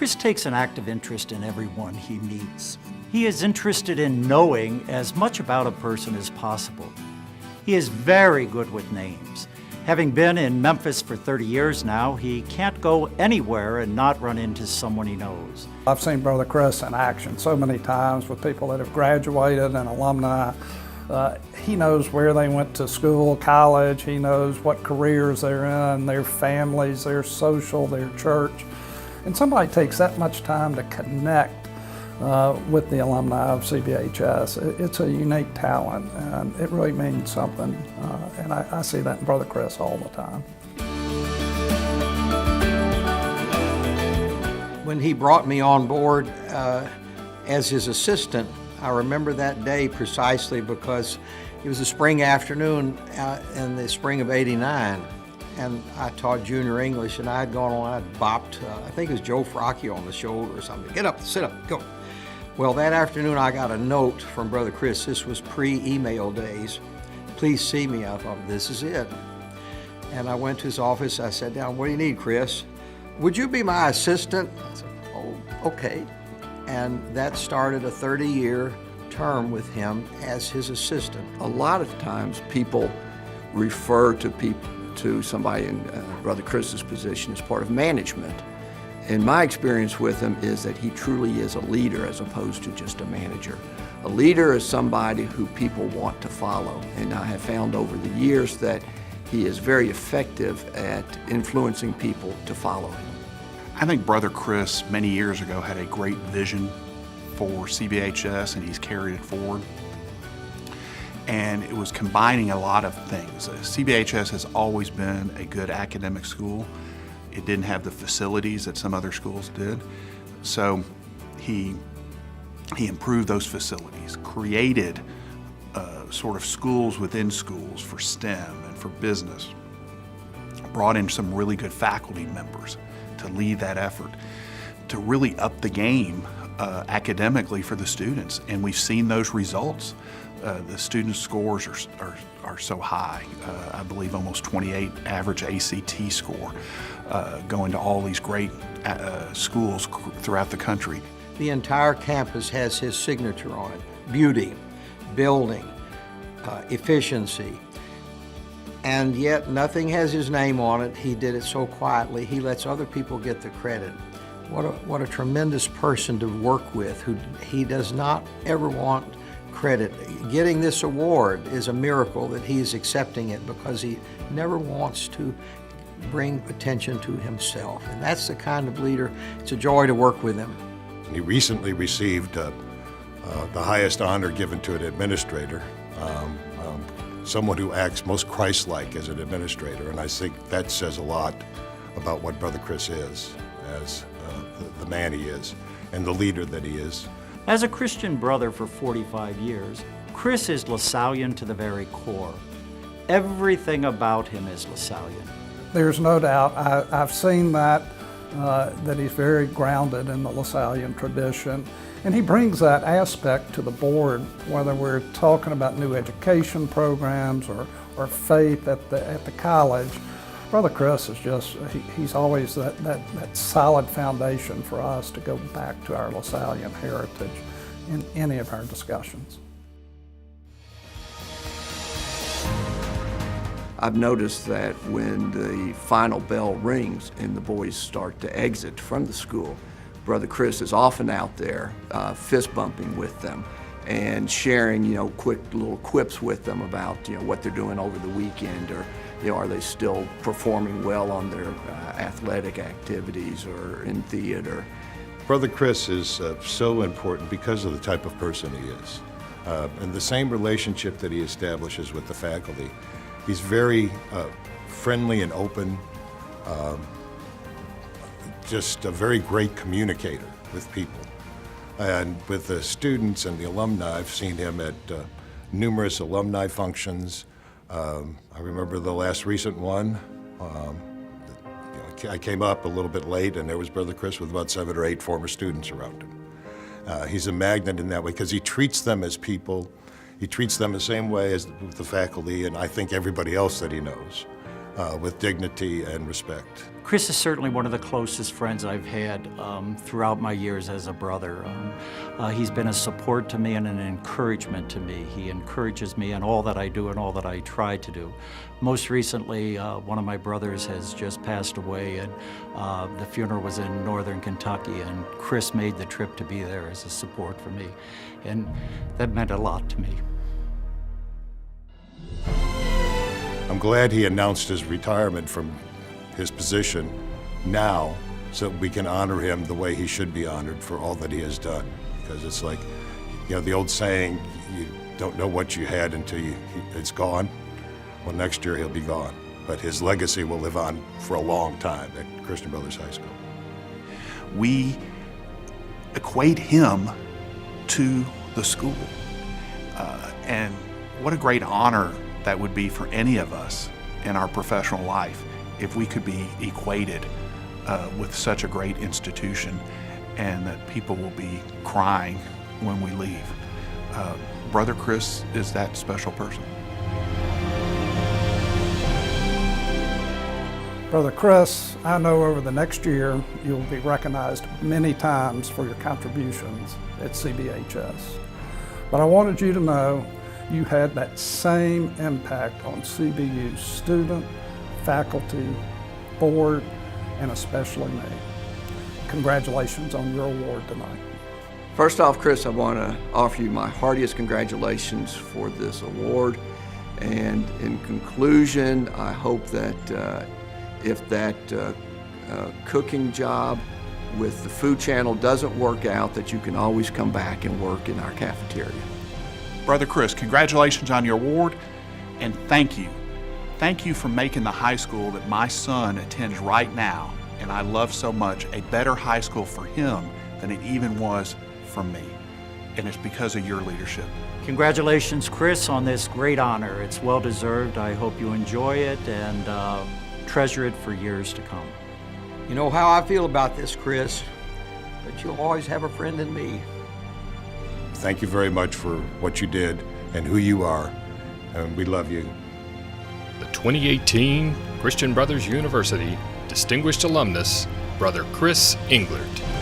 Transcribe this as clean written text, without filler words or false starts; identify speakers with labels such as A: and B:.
A: Chris takes an active interest in everyone he meets. He is interested in knowing as much about a person as possible. He is very good with names. Having been in Memphis for 30 years now, he can't go anywhere and not run into someone he knows.
B: I've seen Brother Chris in action so many times with people that have graduated and alumni. He knows where they went to school, college. He knows what careers they're in, their families, their social, their church. And somebody takes that much time to connect with the alumni of CBHS. It's a unique talent, and it really means something. And I see that in Brother Chris all the time.
C: When he brought me on board as his assistant, I remember that day precisely because it was a spring afternoon in the spring of '89, and I taught junior English, and I had gone on, I'd bopped, I think it was Joe Fracchio on the shoulder or something. Get up, sit up, go. Well, that afternoon I got a note from Brother Chris. This was pre-email days. Please see me. I thought, this is it. And I went to his office. I sat down. What do you need, Chris? Would you be my assistant? I said, oh, okay. And that started a 30-year term with him as his assistant.
D: A lot of times people refer to somebody in Brother Chris's position as part of management. And my experience with him is that he truly is a leader as opposed to just a manager. A leader is somebody who people want to follow. And I have found over the years that he is very effective at influencing people to follow him.
E: I think Brother Chris many years ago had a great vision for CBHS, and he's carried it forward. And it was combining a lot of things. CBHS has always been a good academic school. It didn't have the facilities that some other schools did. So he improved those facilities, created sort of schools within schools for STEM and for business, brought in some really good faculty members to lead that effort, to really up the game academically for the students. And we've seen those results. The student scores are so high. I believe almost 28 average ACT score, going to all these great schools throughout the country.
C: The entire campus has his signature on it. Beauty, building, efficiency. And yet nothing has his name on it. He did it so quietly. He lets other people get the credit. What a tremendous person to work with, who he does not ever want credit. Getting this award is a miracle that he's accepting it, because he never wants to bring attention to himself. And that's the kind of leader, it's a joy to work with him.
F: He recently received the highest honor given to an administrator, someone who acts most Christ-like as an administrator, and I think that says a lot about what Brother Chris is, as the man he is, and the leader that he is.
A: As a Christian brother for 45 years, Chris is LaSallian to the very core. Everything about him is LaSallian.
B: There's no doubt. I've seen that he's very grounded in the LaSallian tradition. And he brings that aspect to the board, whether we're talking about new education programs or faith at the college. Brother Chris is just, he's always that solid foundation for us to go back to our LaSallian heritage in any of our discussions.
D: I've noticed that when the final bell rings and the boys start to exit from the school, Brother Chris is often out there fist bumping with them and sharing, quick little quips with them about, what they're doing over the weekend, or, are they still performing well on their athletic activities or in theater.
F: Brother Chris is so important because of the type of person he is. And the same relationship that he establishes with the faculty. He's very friendly and open, just a very great communicator with people. And with the students and the alumni, I've seen him at numerous alumni functions. I remember the last recent one. I came up a little bit late, and there was Brother Chris with about 7 or 8 former students around him. He's a magnet in that way because he treats them as people. He treats them the same way as the faculty, and I think everybody else that he knows. with dignity and respect.
A: Chris is certainly one of the closest friends I've had throughout my years as a brother. He's been a support to me and an encouragement to me. He encourages me in all that I do and all that I try to do. Most recently, one of my brothers has just passed away, and the funeral was in northern Kentucky, and Chris made the trip to be there as a support for me, and that meant a lot to me.
F: I'm glad he announced his retirement from his position now so that we can honor him the way he should be honored for all that he has done. Because it's like, you know, the old saying, you don't know what you had until it's gone. Well, next year he'll be gone. But his legacy will live on for a long time at Christian Brothers High School.
E: We equate him to the school. And what a great honor that would be for any of us in our professional life if we could be equated with such a great institution, and that people will be crying when we leave. Brother Chris is that special person.
B: Brother Chris, I know over the next year you'll be recognized many times for your contributions at CBHS. But I wanted you to know you had that same impact on CBU's student, faculty, board, and especially me. Congratulations on your award tonight.
D: First off, Chris, I want to offer you my heartiest congratulations for this award. And in conclusion, I hope that if that cooking job with the Food Channel doesn't work out, that you can always come back and work in our cafeteria.
E: Brother Chris, congratulations on your award, and thank you. Thank you for making the high school that my son attends right now, and I love so much, a better high school for him than it even was for me. And it's because of your leadership.
A: Congratulations, Chris, on this great honor. It's well-deserved. I hope you enjoy it and treasure it for years to come.
C: You know how I feel about this, Chris, but you'll always have a friend in me.
F: Thank you very much for what you did and who you are, and we love you.
G: The 2018 Christian Brothers University Distinguished Alumnus, Brother Chris Englert.